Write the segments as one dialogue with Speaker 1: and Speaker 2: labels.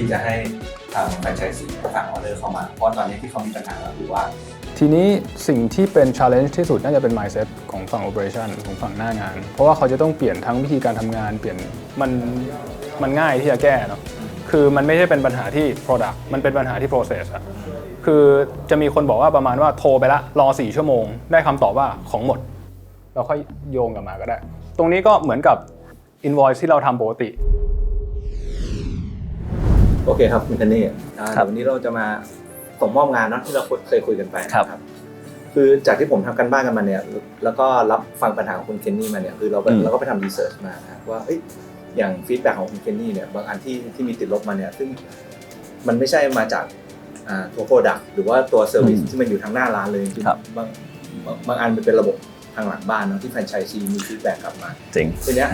Speaker 1: ที่จะให้ทางแฟรนไชส์สั่งออเดอร์เข้ามาเพราะตอนนี้ที่เขามีปัญหาก็คือว่า
Speaker 2: ทีนี้สิ่งที่เป็น challenge ที่สุดน่าจะเป็น mindset ของฝั่ง operation ของฝั่งหน้างานเพราะว่าเขาจะต้องเปลี่ยนทั้งวิธีการทำงานเปลี่ยนมันง่ายที่จะแก้เนาะคือมันไม่ใช่เป็นปัญหาที่ product มันเป็นปัญหาที่ process อะคือจะมีคนบอกว่าประมาณว่าโทรไปละรอ4 ชั่วโมงได้คำตอบว่าของหมดเราค่อยโยงกลับมาก็ได้ตรงนี้ก็เหมือนกับ invoice ที่เราทำปกติ
Speaker 1: โอเคครับคุณเทนนี่วันนี้เราจะมาส่งมอบงานเนาะที่เราเคยคุยกันไปนะครับคือจากที่ผมทำกันบ้านกันมาเนี่ยแล้วก็รับฟังปัญหาของคุณเคนนี่มาเนี่ยคือเราก็ไปทำรีเสิร์ชมาว่าอย่างฟีดแบ็กของคุณเคนนี่เนี่ยบางอันที่มีติดลบมาเนี่ยซึ่งมันไม่ใช่มาจากตัวโปรดักต์หรือว่าตัวเซอร์วิสที่มันอยู่ทางหน้าร้านเลยจริงบางอันมันเป็นระบบทางหลังบ้านเนาะที่แฟรนไชส์มีฟีดแบ็กกลับมา
Speaker 3: จริง
Speaker 1: ทีเนี้ย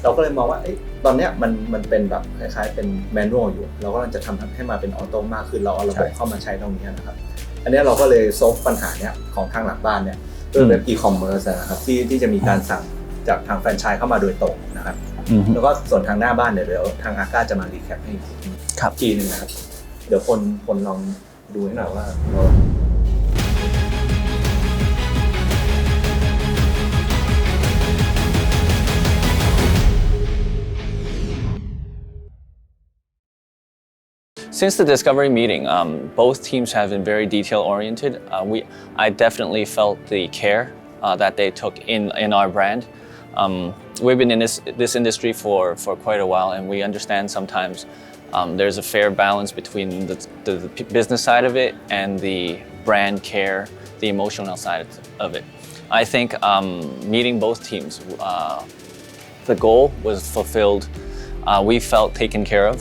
Speaker 1: เราก็เลยมองว่าตอนเนี้ยมันเป็นแบบคล้ายๆเป็นแมนนวลอยู่เราก็กำลังจะทำให้มาเป็นออโต้มากขึ้นเราเอาระบบเข้ามาใช้ตรงนี้นะครับอันนี้เราก็เลยซฟปัญหาเนี้ยของทางหลังบ้านเนี่ยด้วยเว็บอีคอมเมิร์ซนะครับที่จะมีการสั่งจากทางแฟรนไชส์เข้ามาโดยตรงนะครับแล้วก็ส่วนทางหน้าบ้านเดี๋ยวทางอาก้าจะมารีแคปให้อีกทีนึงนะครับเดี๋ยวคนลองดูให้หน่อยว่า
Speaker 3: Since the discovery meeting, both teams have been very detail-oriented. I definitely felt the care that they took in our brand. We've been in this industry for quite a while, and we understand sometimes there's a fair balance between the business side of it and the brand care, the emotional side of it. I think meeting both teams, the goal was fulfilled. We felt taken care of.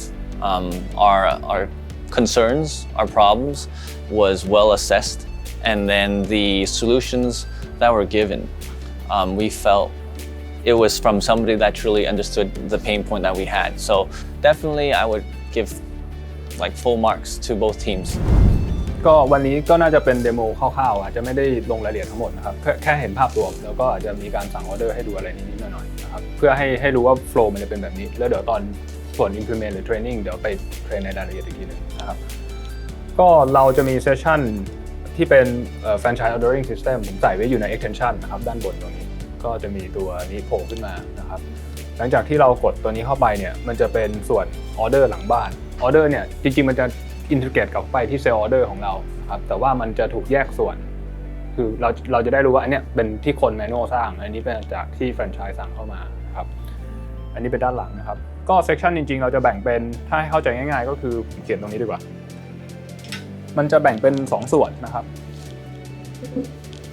Speaker 3: Our concerns, our problems was well assessed, and then the solutions that were given, we felt it was from somebody that truly understood the pain point that we had. So definitely I would give like full marks to both teams.
Speaker 2: ก็วันนี้ก็น่าจะเป็นเดโมคร่าวๆอาจจะไม่ได้ลงรายละเอียดทั้งหมดนะครับแค่เห็นภาพรวมแล้วก็อาจจะมีการสั่งออเดอร์ให้ดูอะไรนิดๆหน่อยๆนะครับเพื่อให้รู้ว่าโฟลว์มันจะเป็นแบบนี้แล้วเดี๋ยวตอนส่วน implement หรือ training เดี๋ยวไปเทรนในรายละเอียดอีกทีนึงนะครับก็เราจะมีเซสชั่นที่เป็นfranchise ordering system ผมใส่ไว้อยู่ใน extension นะครับด้านบนตรงนี้ก็จะมีตัวนี้โผล่ขึ้นมานะครับหลังจากที่เรากดตัวนี้เข้าไปเนี่ยมันจะเป็นส่วนออเดอร์หลังบ้านออเดอร์เนี่ยจริงๆมันจะอินทิเกรตกับไปที่เซลล์ออเดอร์ของเราครับแต่ว่ามันจะถูกแยกส่วนคือเราจะได้รู้ว่าอันเนี้ยเป็นที่คนแมนนวลสร้างอันนี้เป็นจากที่แฟรนไชส์สั่งเข้ามาครับอันนี้เป็นด้านหลังนะครับก็เซกชันจริงๆเราจะแบ่งเป็นถ้าให้เข้าใจง่ายๆก็คือเขียนตรงนี้ดีกว่ามันจะแบ่งเป็น2ส่วนนะครับ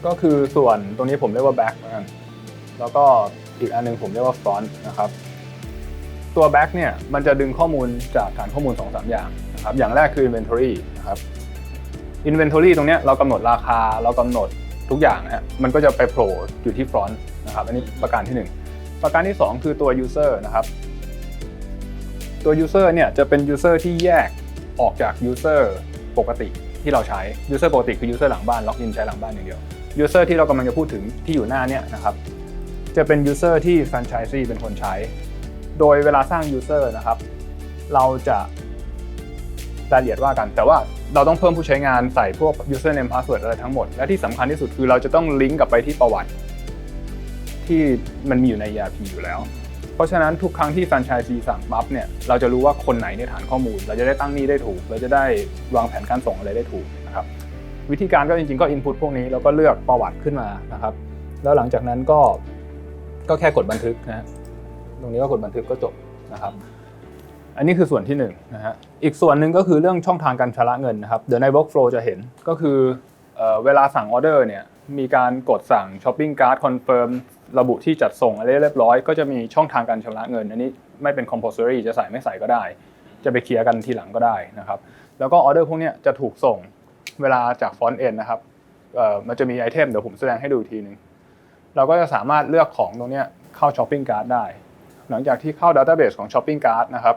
Speaker 2: ก็คือส่วนตรงนี้ผมเรียกว่า back แล้วก็อีกอันนึงผมเรียกว่า front นะครับตัว back เนี่ยมันจะดึงข้อมูลจากฐานข้อมูล 2-3 อย่างนะครับอย่างแรกคือ inventory นะครับ inventory ตรงนี้เรากำหนดราคาเรากำหนดทุกอย่างนะฮะมันก็จะไปโผล่อยู่ที่ front นะครับอันนี้ประการที่1ประการที่2คือตัว user นะครับตัว user เนี่ยจะเป็น user ที่แยกออกจาก user ปกติที่เราใช้ user ปกติคือ user หลังบ้านล็อกอินใช้หลังบ้านอย่างเดียว user ที่เรากำลังจะพูดถึงที่อยู่หน้าเนี่ยนะครับจะเป็น user ที่ franchisee เป็นคนใช้โดยเวลาสร้าง user นะครับเราจะรายละเอียดว่ากันแต่ว่าเราต้องเพิ่มผู้ใช้งานใส่พวก user name password อะไรทั้งหมดและที่สำคัญที่สุดคือเราจะต้องลิงก์กลับไปที่ประวัติที่มันมีอยู่ใน ERP อยู่แล้วเพราะฉะนั้นทุกครั้งที่แฟรนไชส์สั่งปั๊บเนี่ยเราจะรู้ว่าคนไหนในฐานข้อมูลเราจะได้ตั้งหนี้ได้ถูกเราจะได้วางแผนการส่งอะไรได้ถูกนะครับวิธีการก็จริงๆก็ input พวกนี้แล้วก็เลือกประวัติขึ้นมานะครับแล้วหลังจากนั้นก็แค่กดบันทึกนะตรงนี้ก็กดบันทึกก็จบนะครับอันนี้คือส่วนที่1นะฮะอีกส่วนหนึ่งก็คือเรื่องช่องทางการชำระเงินนะครับเดี๋ยวใน workflow จะเห็นก็คือเวลาสั่งออเดอร์เนี่ยมีการกดสั่ง shopping cart confirmระบุที่จัดส่งอะไรเรียบร้อยก็จะมีช่องทางการชำระเงินอันนี้ไม่เป็น compulsory จะใส่ไม่ใส่ก็ได้จะไปเคลียร์กันทีหลังก็ได้นะครับแล้วก็ออเดอร์พวกนี้จะถูกส่งเวลาจาก front end นะครับมันจะมีไอเทมเดี๋ยวผมแสดงให้ดูทีนึงเราก็จะสามารถเลือกของตรงนี้เข้า shopping cart ได้หลังจากที่เข้า database ของ shopping cart นะครับ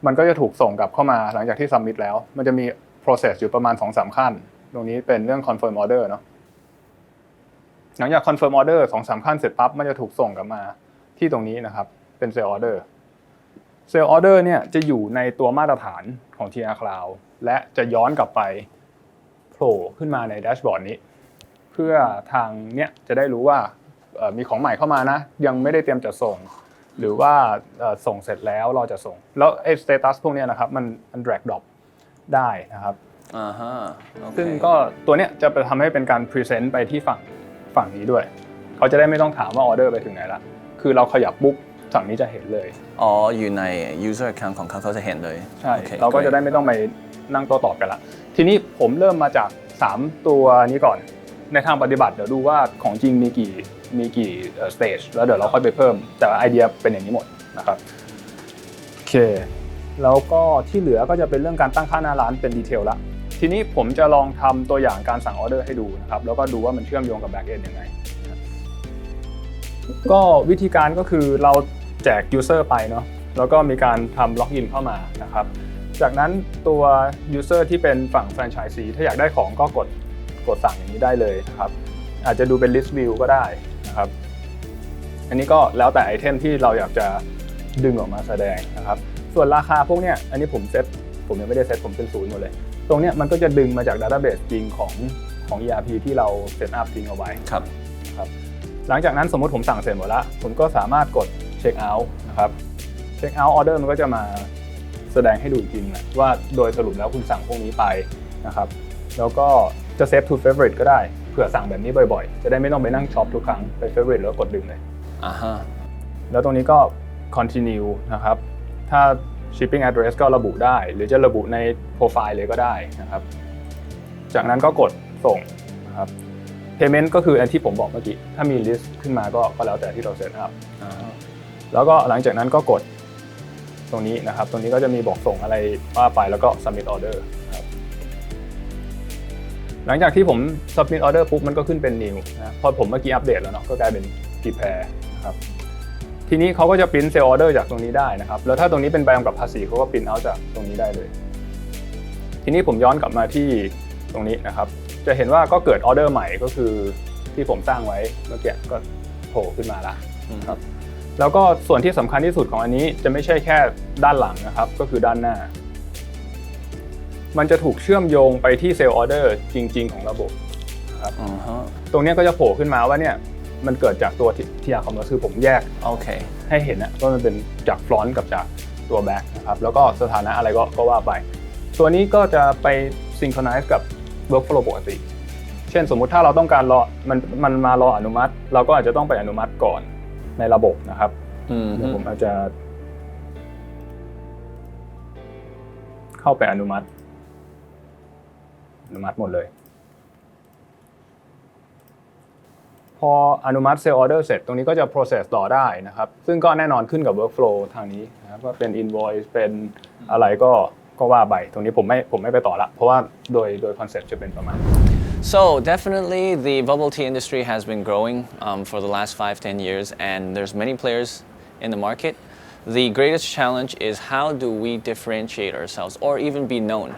Speaker 2: มันก็จะถูกส่งกลับเข้ามาหลังจากที่ submit แล้วมันจะมี process อยู่ประมาณ 2-3 ขั้นตรงนี้เป็นเรื่อง confirm order เนาะหลังจาก confirm order 2-3 ขั้นเสร็จปั๊บมันจะถูกส่งกลับมาที่ตรงนี้นะครับเป็น sale order เซลล์ออเดอร์เนี่ยจะอยู่ในตัวมาตรฐานของ TR Cloud และจะย้อนกลับไปโผล่ขึ้นมาในแดชบอร์ดนี้เพื่อทางเนี้ยจะได้รู้ว่ามีของใหม่เข้ามานะยังไม่ได้เตรียมจะส่งหรือว่าส่งเสร็จแล้วเราจะส่งแล้วไอ้สเตตัสพวกนี้นะครับมัน drag drop ได้นะครับซึ่งก็ตัวเนี้ยจะไปทำให้เป็นการพรีเซนต์ไปที่ฝั่งนี้ด้วยเขาจะได้ไม่ต้องถามว่าออเดอร์ไปถึงไหนละคือเราขยับปุ๊บฝั่งนี้จะเห็นเลย
Speaker 3: อยู่ใน user account ของเขาจะเห็นเลย
Speaker 2: ใช่เราก็จะได้ไม่ต้องไปนั่งโต้ตอบกันละทีนี้ผมเริ่มมาจาก3ตัวนี้ก่อนในทางปฏิบัติเดี๋ยวดูว่าของจริงมีกี่stage แล้วเดี๋ยวเราค่อยไปเพิ่มแต่ไอเดียเป็นอย่างนี้หมดนะครับโอเคแล้วก็ที่เหลือก็จะเป็นเรื่องการตั้งค่าหน้าร้านเป็นดีเทลละทีนี้ผมจะลองทำตัวอย่างการสั่งออเดอร์ให้ดูนะครับแล้วก็ดูว่ามันเชื่อมโยงกับ back end ยังไงก็วิธีการก็คือเราแจก user ไปเนาะแล้วก็มีการทำล็อกอินเข้ามานะครับจากนั้นตัว user ที่เป็นฝั่ง franchisee ถ้าอยากได้ของก็กดสั่งอย่างนี้ได้เลยนะครับอาจจะดูเป็น list view ก็ได้นะครับอันนี้ก็แล้วแต่ไอเทมที่เราอยากจะดึงออกมาแสดงนะครับส่วนราคาพวกเนี้ยอันนี้ผมยังไม่ได้เซตผมเป็น0หมดเลยตรงเนี้ยมันก็จะดึงมาจาก database จริงของ ERP ที่เราเซตอัพทิ้งเอาไว้ครับหลังจากนั้นสมมติผมสั่งเสร็จหมดแล้วผมก็สามารถกด check out นะครับ check out order มันก็จะมาแสดงให้ดูจริงนะว่าโดยสรุปแล้วคุณสั่งพวกนี้ไปนะครับแล้วก็จะ save to favorite ก็ได้เผื่อสั่งแบบนี้บ่อยๆจะได้ไม่ต้องไปนั่งช็อปทุกครั้งไป favorite แล้วกดดึงเลยแล้วตรงนี้ก็ continue นะครับถ้า shipping address ก็ระบุได้หรือจะระบุใน profile เลยก็ได้นะครับจากนั้นก็กดส่งนะครับ payment ก็คืออันที่ผมบอกเมื่อกี้ถ้ามี list ขึ้นมาก็แล้วแต่ที่เรา set up แล้วก็หลังจากนั้นก็กดตรงนี้นะครับตรงนี้ก็จะมีบอกส่งอะไรว่าไปแล้วก็ submit order ครับหลังจากที่ผม submit order ปุ๊บมันก็ขึ้นเป็น new นะพอผมเมื่อกี้อัปเดตแล้วเนาะก็กลายเป็น prepare นะครับทีนี้เขาก็จะ print sale order จากตรงนี้ได้นะครับแล้วถ้าตรงนี้เป็นใบกำกับภาษีเขาก็ print out จากตรงนี้ได้เลยทีนี้ผมย้อนกลับมาที่ตรงนี้นะครับจะเห็นว่าก็เกิดออเดอร์ใหม่ก็คือที่ผมสร้างไว้เมื่อกี้ก็โผล่ขึ้นมาแล้วครับแล้วก็ส่วนที่สำคัญที่สุดของอันนี้จะไม่ใช่แค่ด้านหลังนะครับก็คือด้านหน้ามันจะถูกเชื่อมโยงไปที่เซลล์ออเดอร์จริงๆของระบบครับตรงนี้ก็จะโผล่ขึ้นมาว่าเนี่ยมันเกิดจากตัวที่คอมเมอร์คือผมแยกให้เห็นนะว่ามันเป็นจากฟรอนต์กับจากตัวแบ็คนะครับแล้วก็สถานะอะไรก็ว่าไปตัวนี้ก็จะไปซิงโครไนซ์กับ workflow ปกติเช่นสมมุติถ้าเราต้องการรอมันมารออนุมัติเราก็อาจจะต้องไปอนุมัติก่อนในระบบนะครับเดี๋ยวผมอาจจะเข้าไปอนุมัติหมดเลยพออนุมัติ sale order เสร็จตรงนี้ก็จะ process ต่อได้นะครับซึ่งก็แน่นอนขึ้นกับ workflow ทางนี้นะครับว่าเป็น invoice เป็นอะไรก็ว่าไปตรงนี้ผมไม่ไปต่อละเพราะว่าโดยคอนเซ็ปต์จะเป็นประมาณ
Speaker 3: So definitely the bubble tea industry has been growing for the last 5-10 years and there's many players in the market. The greatest challenge is how do we differentiate ourselves or even be known,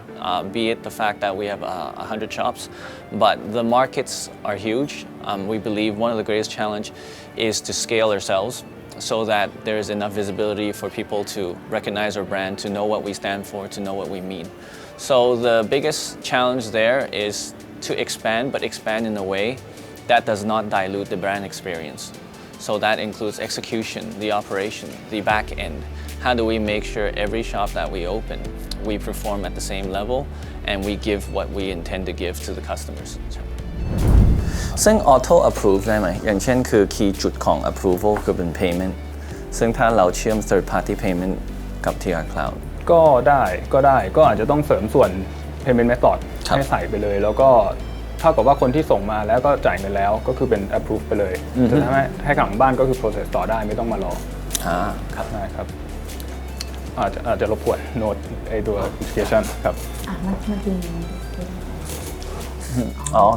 Speaker 3: be it the fact that we have 100 shops, but the markets are huge. We believe one of the greatest challenge is to scale ourselves so that there's enough visibility for people to recognize our brand, to know what we stand for, to know what we mean. So the biggest challenge there is to expand, but expand in a way that does not dilute the brand experience. So that includes execution, the operation, the back end. How do we make sure every shop that we open, we perform at the same level and we give what we intend to give to the customers.
Speaker 4: ซึ่ง auto approve ได้ไหมอย่างเช่นคือ key จุดของ approval คือเป็น payment ซึ่งถ้าเราเชื่อม third party payment กับ TR Cloud
Speaker 2: ก็ได้ก็อาจจะต้องเสริมส่วน payment method ให้ใส่ไปเลยแล้วก็เท่ากับว่าคนที่ส่งมาแล้วก็จ่ายเงินแล้วก็คือเป็น approve ไปเลยจะทำให้หลังบ้านก็คือ process ต่อได้ไม่ต้องมารอครับได้ครับอาจจะรบกวนโน้ตไอตัว application ครับ
Speaker 5: มันคือ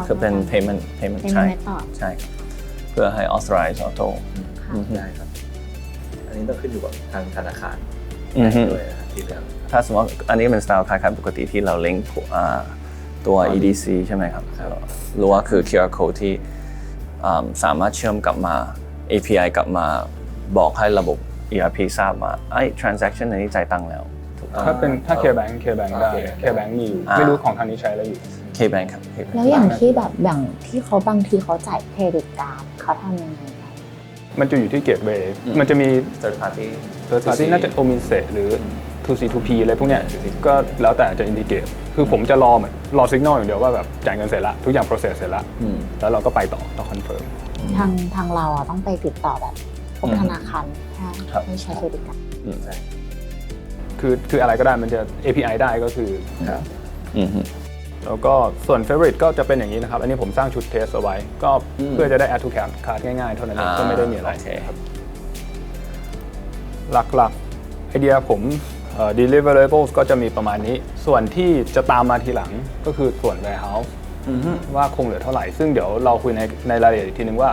Speaker 4: คือเป็น payment ใช่เพื่อให้ authorize auto
Speaker 1: ได้ครับอันนี้ต้องขึ้นอยู่กับทางธนาคารด้วยที่เรื่อง
Speaker 4: ถ้าสมมติอันนี้เป็น style คล้ายๆปกติที่เรา link ตัว EDC ใช่ไหมครับหรือว่าคือ QR code ที่สามารถเชื่อมกลับมา API กลับมาบอกให้ระบบ ERP ทราบว่าtransaction อันนี้จ่ายตังค์แล้วถูกต้อง
Speaker 2: ถ้า K-Bank ได้ K-Bank มีอยู่ไม่รู้ของทางนี้ใช้อะไรอยู่
Speaker 4: K-Bank ครับ K-Bank
Speaker 5: แล้วอย่างที่แบบอย่างที่เขาบางทีเขาจ่ายเครดิตการ์ดเขาทำยังไงคะ
Speaker 2: มันจะอยู่ที่เกตเวย์มันจะมี
Speaker 4: third party
Speaker 2: น่าจะโอมินเซหรือ 2C 2P อะไรพวกเนี้ยก็แล้วแต่จะอินดิเกตคือผมจะรอสัญญาณอย่างเดียวว่าแบบจ่ายเงินเสร็จละทุกอย่าง process เสร็จละแล้วเราก็ไปต่อคอนเฟิร์ม
Speaker 5: ทางเราอ่ะต้องไปติดต่อแบบพวกธนาคารให้ใช้เครดิตการ์ด
Speaker 2: คืออะไรก็ได้มันจะ API ได้ก็คือแล้วก็ส่วน favorite ก็จะเป็นอย่างนี้นะครับอันนี้ผมสร้างชุดเทสเอาไว้ก็เพื่อจะได้ add to cart ง่ายๆเท่านั้นเองก็ไม่ได้มีอะไรครับหลักๆไอเดียผม deliverables ก็จะมีประมาณนี้ส่วนที่จะตามมาทีหลังก็คือส่วน warehouse ว่าคงเหลือเท่าไหร่ซึ่งเดี๋ยวเราคุยในรายละเอียดอีกทีนึงว่า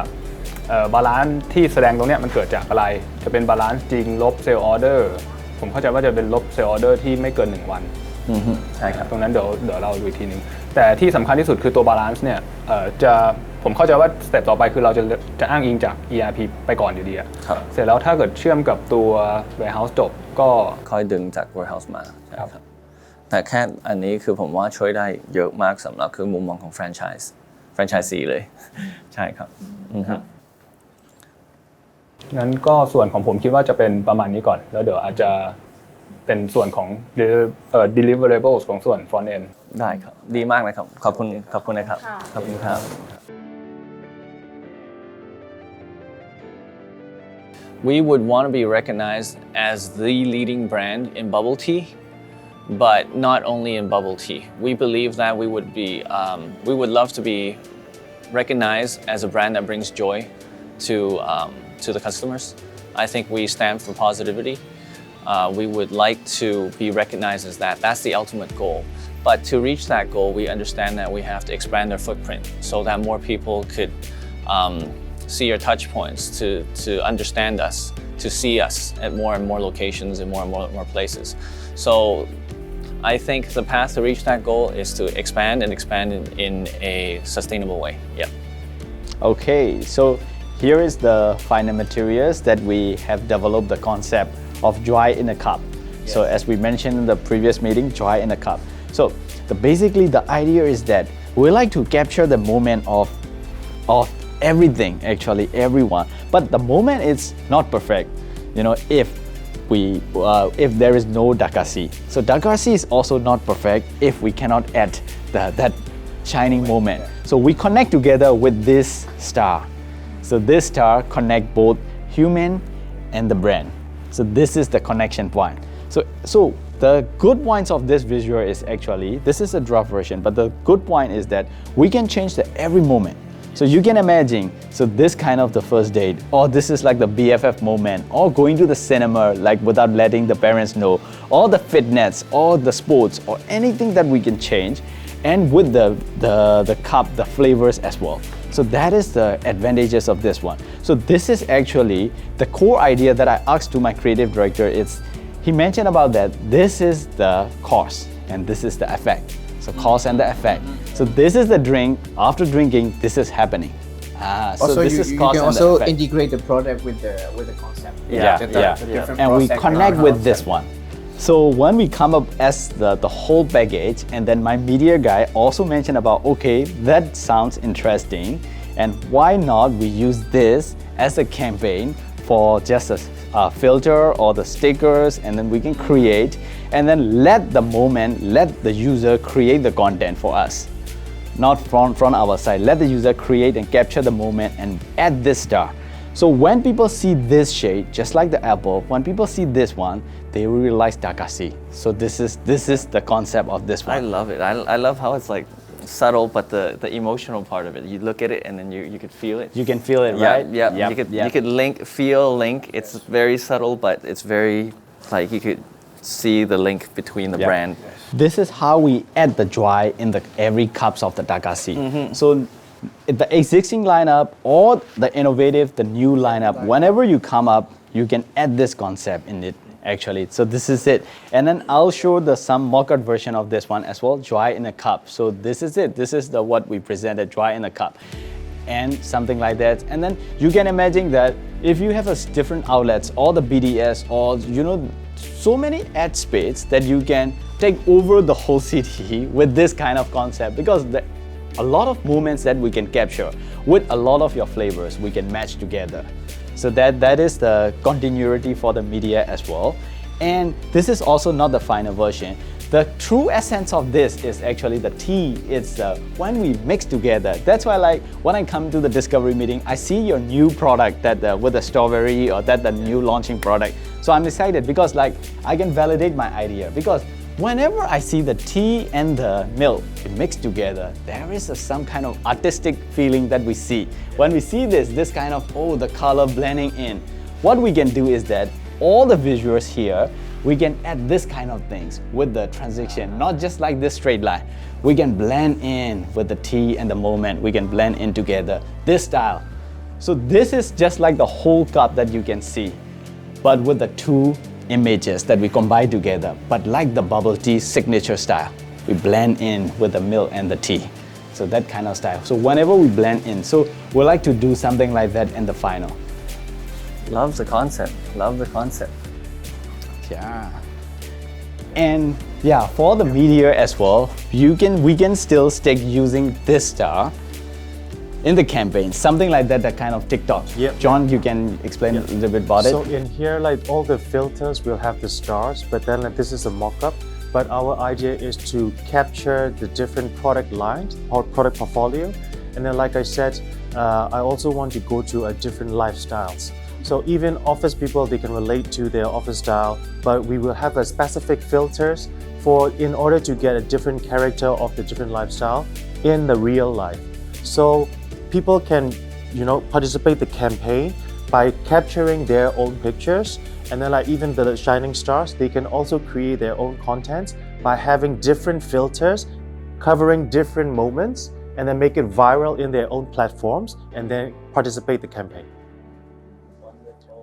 Speaker 2: บาลานซ์ที่แสดงตรงนี้มันเกิดจากอะไรจะเป็นบาลานซ์จริงลบเซลล์ออเดอร์ผมเข้าใจว่าจะเป็นลบเซลล์ออเดอร์ที่ไม่เกิน1วันใช่ครับตรงนั้นเดี๋ยวเราดูอีกทีนึงแต่ที่สำคัญที่สุดคือตัวบาลานซ์เนี่ยผมเข้าใจว่าสเต็ปต่อไปคือเราจะอ้างอิงจาก ERP ไปก่อนอยู่ดีเสร็จแล้วถ้าเกิดเชื่อมกับตัว warehouse จบก็
Speaker 4: ค่อยดึงจาก warehouse มาครับแต่แค่อันนี้คือผมว่าช่วยได้เยอะมากสำหรับคือมุมมองของ franchisee เลยใช่ครับ
Speaker 2: งั้นก็ส่วนของผมคิดว่าจะเป็นประมาณนี้ก่อนแล้วเดี๋ยวอาจจะเป็นส่วนของ deliverables ของส่วน front end
Speaker 4: ได้ครับดีมากนะครับขอบคุณนะครับขอบคุณครับ
Speaker 3: We would want to be recognized as the leading brand in bubble tea, but not only in bubble tea. We believe that we would love to be recognized as a brand that brings joy to the customers. I think we stand for positivity. We would like to be recognized as that. That's the ultimate goal. But to reach that goal, we understand that we have to expand our footprint so that more people could see our touch points, to understand us, to see us at more and more locations and more places. So I think the path to reach that goal is to expand in a sustainable way. Yeah.
Speaker 6: Okay, so here is the final materials that we have developed the concept of joy in a cup. So as we mentioned in the previous meeting, joy in a cup. So basically the idea is that we like to capture the moment of everything, actually everyone. But the moment is not perfect. You know, if there is no Dakasi. So Dakasi is also not perfect if we cannot add that shining moment. So we connect together with this star. So this star connect both human and the brand. So this is the connection point. So the good points of this visual is actually, this is a draft version, but the good point is that we can change the every moment. So you can imagine, so this kind of the first date, or this is like the BFF moment, or going to the cinema like without letting the parents know, or the fitness, or the sports, or anything that we can change, and with the cup, the flavors as well. So that is the advantages of this one. So this is actually the core idea that I asked to my creative director. He mentioned about that this is the cause and this is the effect. So cause and the effect. So this is the drink. After drinking, this is happening. So
Speaker 7: also,
Speaker 6: this
Speaker 7: you
Speaker 6: is
Speaker 7: can
Speaker 6: cause and
Speaker 7: also
Speaker 6: the effect.
Speaker 7: integrate the product with the concept.
Speaker 6: Yeah. And we connect with this one. So when we come up as the whole baggage, and then my media guy also mentioned about, okay, that sounds interesting, and why not we use this as a campaign for just a filter or the stickers, and then we can create, and then let the user create the content for us. Not from our side. Let the user create and capture the moment and add this star. So when people see this shade, just like the apple, when people see this one, they will realize Dakasi. So this is the concept of this one.
Speaker 4: I love it. I love how it's like subtle, but the emotional part of it. You look at it and then you could feel it.
Speaker 6: You can feel it, right?
Speaker 4: Yeah. You could link. It's very subtle, but it's very like you could see the link between the brand.
Speaker 6: This is how we add the joy in every cups of the Dakasi. So the existing lineup or the innovative, the new lineup, whenever you come up, you can add this concept in it actually. So this is it. And then I'll show some mock-up version of this one as well, joy in a cup. So this is it. This is what we presented, joy in a cup. and something like that. And then you can imagine that if you have a different outlets or the BDS or so many ad space that you can take over the whole city with this kind of concept, because a lot of moments that we can capture with a lot of your flavors we can match together. So that is the continuity for the media as well. And this is also not the final version. The true essence of this is actually the tea. It's when we mix together. That's why, like, when I come to the discovery meeting, I see your new product that with the strawberry or the new launching product. So I'm excited because, like, I can validate my idea. Because whenever I see the tea and the milk mixed together, there is some kind of artistic feeling that we see. When we see this kind of, the color blending in, what we can do is that all the visuals here, we can add this kind of things with the transition, not just like this straight line. We can blend in with the tea and the moment. We can blend in together, this style. So this is just like the whole cup that you can see, but with the two images that we combine together, but like the bubble tea signature style. We blend in with the milk and the tea. So that kind of style. So whenever we blend in, so we like to do something like that in the final.
Speaker 4: Love the concept. Love the concept.
Speaker 6: Yeah. And yeah, for the media as well, we can still stick using this star in the campaign, something like that kind of TikTok.
Speaker 8: Yep.
Speaker 6: John, you can explain a little bit about
Speaker 8: So
Speaker 6: it.
Speaker 8: in here, like all the filters will have the stars, but then like, this is a mock-up. But our idea is to capture the different product lines or product portfolio. And then like I said, I also want to go to a different lifestyles. So even office people, they can relate to their office style, but we will have a specific filters in order to get a different character of the different lifestyle in the real life. So people can, participate the campaign by capturing their own pictures, and then like even the shining stars, they can also create their own content by having different filters covering different moments, and then make it viral in their own platforms, and then participate the campaign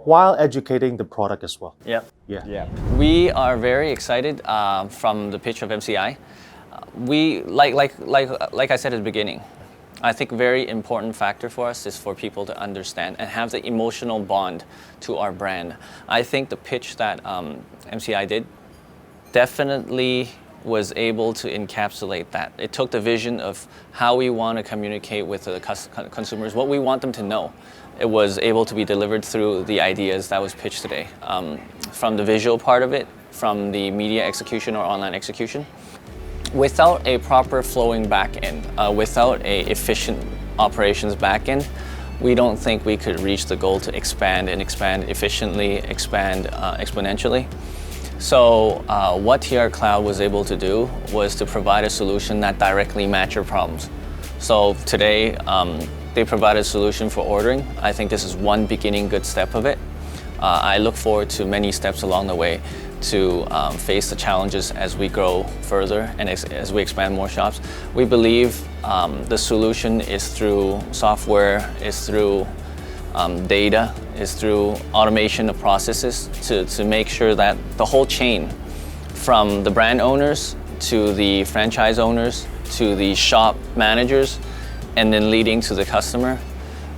Speaker 8: while educating the product as well.
Speaker 3: Yeah.
Speaker 6: Yeah.
Speaker 3: We are very excited from the pitch of MCI. We like I said at the beginning, I think a very important factor for us is for people to understand and have the emotional bond to our brand. I think the pitch that MCI did definitely was able to encapsulate that. It took the vision of how we want to communicate with the consumers, what we want them to know. It was able to be delivered through the ideas that was pitched today. From the visual part of it, from the media execution or online execution. Without a proper flowing back end, without a efficient operations back end, we don't think we could reach the goal to expand efficiently, expand exponentially. So what TR Cloud was able to do was to provide a solution that directly matched your problems. So today, they provided a solution for ordering. I think this is one beginning good step of it. I look forward to many steps along the way to face the challenges as we grow further and as we expand more shops. We believe the solution is through software, is through data, is through automation of processes to make sure that the whole chain, from the brand owners to the franchise owners to the shop managers, and then leading to the customer,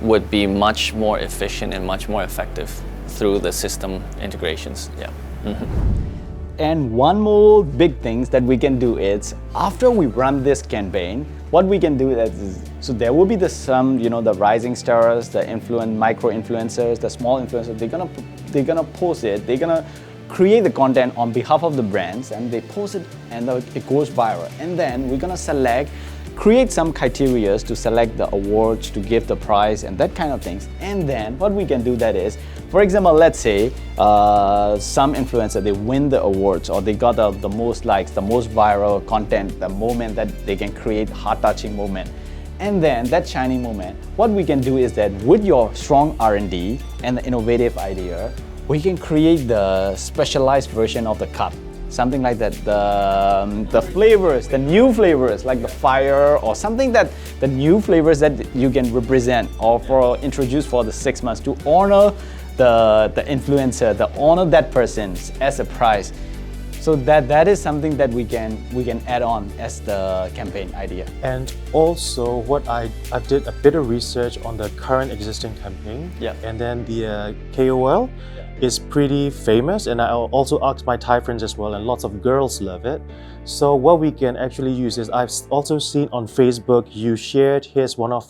Speaker 3: would be much more efficient and much more effective through the system integrations. Yeah. Mm-hmm.
Speaker 6: And one more big thing that we can do is, after we run this campaign, what we can do is, so there will be the rising stars, the micro influencers, the small influencers, they're gonna post it, they're gonna create the content on behalf of the brands, and they post it and it goes viral. And then we're gonna create some criteria to select the awards, to give the prize and that kind of things. And then what we can do that is, for example, let's say some influencer, they win the awards or they got the most likes, the most viral content, the moment that they can create heart-touching moment. And then that shining moment, what we can do is that with your strong R&D and the innovative idea, we can create the specialized version of the cup. Something like that, the flavors, the new flavors, like the fire or something that the new flavors that you can represent or introduce for the 6 months to honor the influencer, to honor that person as a prize. So that is something that we can add on as the campaign idea.
Speaker 8: And also, what I did a bit of research on the current existing campaign.
Speaker 4: Yeah.
Speaker 8: And then the KOL is pretty famous, and I also asked my Thai friends as well, and lots of girls love it. So what we can actually use is I've also seen on Facebook you shared his one-off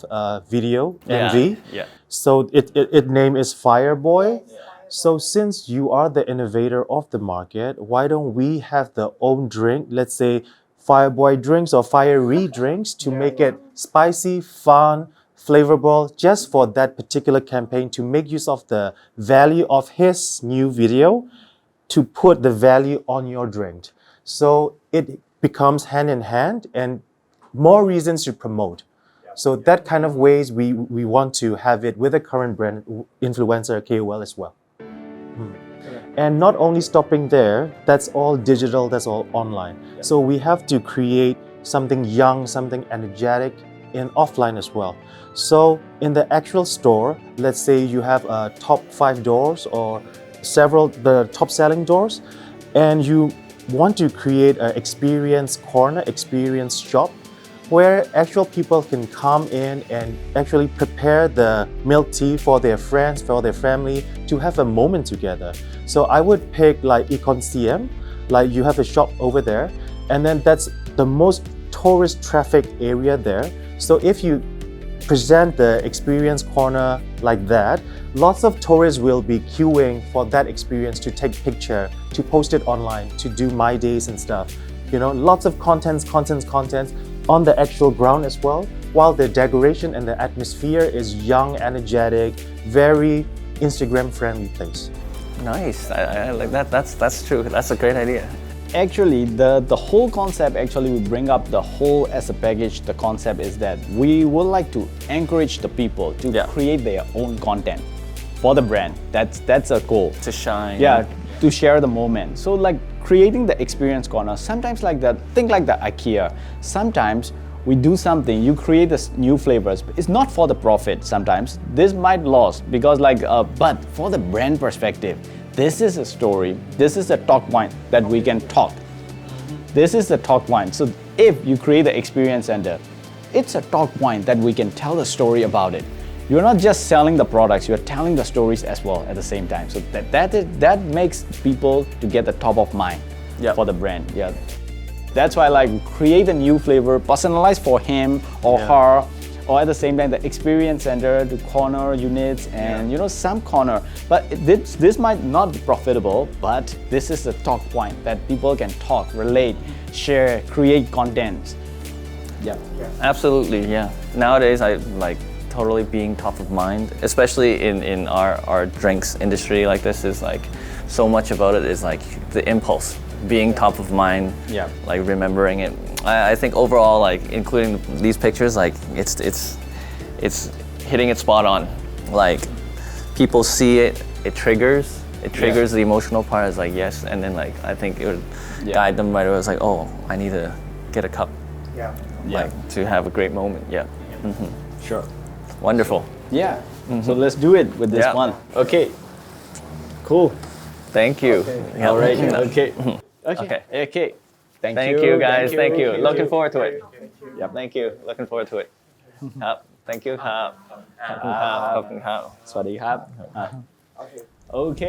Speaker 8: video MV.
Speaker 4: Yeah.
Speaker 8: So it name is Fireboy. So since you are the innovator of the market, why don't we have the own drink, let's say Fireboy drinks or fiery drinks, to make it spicy, fun, flavorful, just for that particular campaign, to make use of the value of his new video to put the value on your drink. So it becomes hand in hand and more reasons to promote. So that kind of ways we want to have it with a current brand influencer KOL as well. And not only stopping there, that's all digital, that's all online. So we have to create something young, something energetic in offline as well. So in the actual store, let's say you have top 5 doors or the top selling doors, and you want to create an experience corner, experience shop, where actual people can come in and actually prepare the milk tea for their friends, for their family, to have a moment together. So I would pick like Econ CM, like you have a shop over there, and then that's the most tourist traffic area there. So if you present the experience corner like that, lots of tourists will be queuing for that experience to take picture, to post it online, to do my days and stuff. You know, lots of contents on the actual ground as well, while the decoration and the atmosphere is young, energetic, very Instagram friendly place.
Speaker 4: Nice. I like that. That's true. That's a great idea.
Speaker 6: Actually, the whole concept, actually we bring up the whole as a package. The concept is that we would like to encourage the people to create their own content for the brand. That's a goal.
Speaker 4: To shine.
Speaker 6: Yeah, to share the moment. So like creating the experience corner, sometimes like that, think like the IKEA. Sometimes we do something, you create this new flavors. It's not for the profit sometimes. This might lose because but for the brand perspective, this is a story, this is a talk point that we can talk. This is the talk point. So if you create the experience center, it's a talk point that we can tell the story about it. You're not just selling the products, you're telling the stories as well at the same time. So that makes people to get the top of mind for the brand. Yeah. That's why like create a new flavor, personalized for him or her, or at the same time the experience center, the corner units, and you know, some corner. But this might not be profitable, but this is the talk point that people can talk, relate, share, create content. Yeah.
Speaker 4: Absolutely, yeah. Nowadays, I like totally being top of mind, especially in our drinks industry like this, is like so much about it is like the impulse, being top of mind, like remembering it. I think overall, like including these pictures, like it's hitting it spot on. Like people see it, it triggers the emotional part. Is like yes, and then like I think it would guide them right away. It's like, oh, I need to get a cup, like to have a great moment.
Speaker 6: Sure.
Speaker 4: Wonderful.
Speaker 6: Yeah. So let's do it with this one. Okay. Cool.
Speaker 4: Thank you.
Speaker 6: Okay. All right. Okay.
Speaker 4: Thank you guys. Thank you. Looking forward to it.
Speaker 6: Yep.
Speaker 4: Thank you. Looking forward to it. ครับ Thank you ครับขอบคุณครับขอบคุณครับ
Speaker 6: สวัสดีครับโอเค